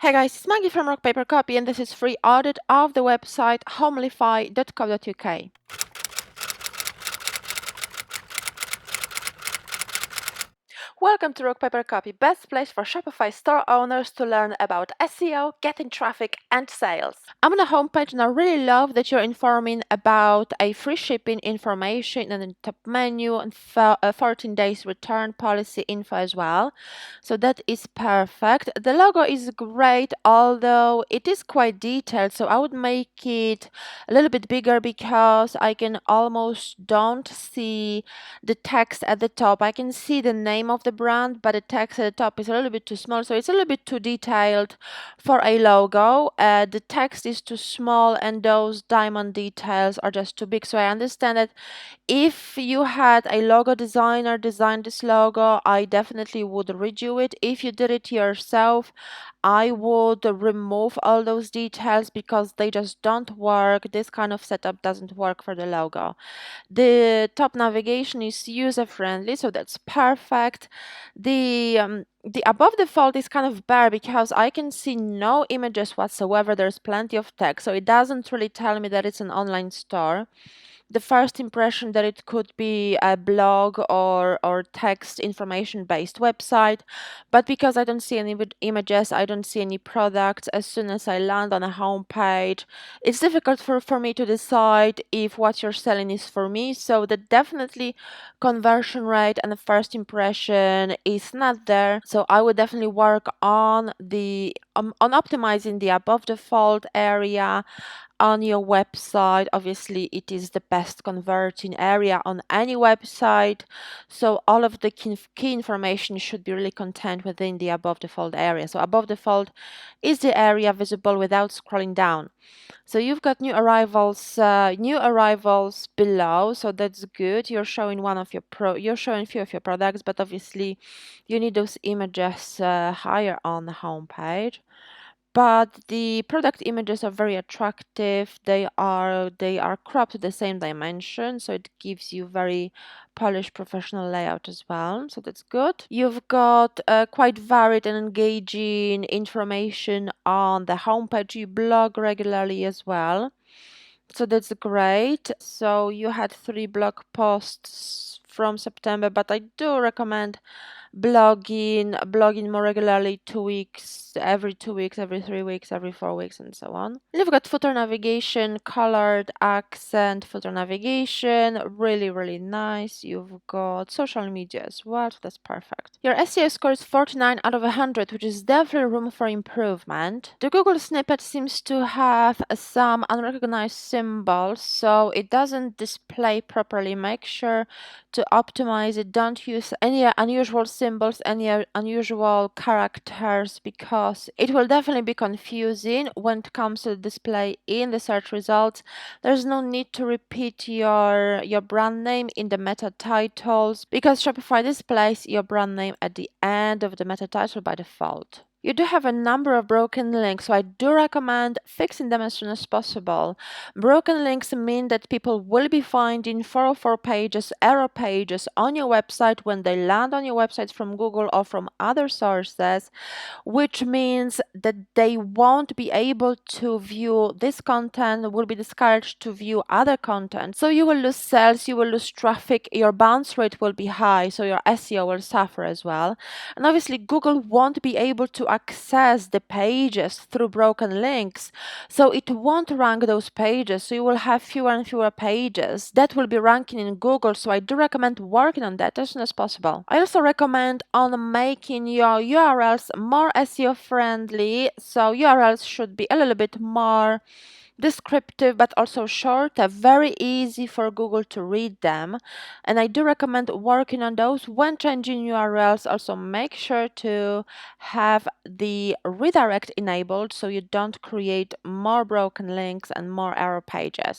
Hey guys, it's Maggie from Rock Paper Copy, and this is free audit of the website homelify.co.uk. Welcome to Rock Paper Copy, best place for Shopify store owners to learn about SEO, getting traffic, and sales. I'm on the homepage and I really love that you're informing about a free shipping information and the top menu and 14 days return policy info as well. So that is perfect. The logo is great, although it is quite detailed. So I would make it a little bit bigger because I can almost don't see the text at the top. I can see the name of the brand, but the text at the top is a little bit too small, so it's a little bit too detailed for a logo. The text is too small and those diamond details are just too big. So I understand that if you had a logo designer design this logo, I definitely would redo it. If you did it yourself, I would remove all those details because they just don't work. This kind of setup doesn't work for the logo. The top navigation is user friendly, so that's perfect. The above the fold is kind of bare because I can see no images whatsoever. There's plenty of text, so it doesn't really tell me that it's an online store. The first impression that it could be a blog or text information based website, but because I don't see any images, I don't see any products. As soon as I land on a home page, it's difficult for me to decide if what you're selling is for me. So the definitely conversion rate and the first impression is not there. So I would definitely work on the on optimizing the above the fold area on your website. Obviously, it is the best converting area on any website, so all of the key information should be really contained within the above the fold area. So above the fold is the area visible without scrolling down. So you've got new arrivals below, so that's good. You're showing you're showing a few of your products, but obviously you need those images higher on the home page. But the product images are very attractive. They are cropped to the same dimension, so it gives you very polished professional layout as well. So that's good. You've got quite varied and engaging information on the homepage. You blog regularly as well. So that's great. So you had 3 blog posts from September, but I do recommend blogging more regularly, 2 weeks, every 2 weeks, every 3 weeks, every 4 weeks, and so on. And you've got footer navigation, colored accent, footer navigation, really nice. You've got social media as well, so that's perfect. Your SEO score is 49 out of 100, which is definitely room for improvement. The Google snippet seems to have some unrecognized symbols, so it doesn't display properly. Make sure to optimize it. Don't use any unusual symbols, any unusual characters, because it will definitely be confusing when it comes to display in the search results. There's no need to repeat your brand name in the meta titles because Shopify displays your brand name at the end of the meta title by default. You do have a number of broken links, so I do recommend fixing them as soon as possible. Broken links mean that people will be finding 404 pages, error pages on your website when they land on your website from Google or from other sources, which means that they won't be able to view this content, will be discouraged to view other content. So you will lose sales, you will lose traffic, your bounce rate will be high, so your SEO will suffer as well. And obviously Google won't be able to access the pages through broken links, so it won't rank those pages. So you will have fewer and fewer pages that will be ranking in Google. So I do recommend working on that as soon as possible. I also recommend on making your URLs more SEO friendly. So URLs should be a little bit more descriptive but also shorter, very easy for Google to read them, and I do recommend working on those when changing URLs. Also make sure to have the redirect enabled so you don't create more broken links and more error pages.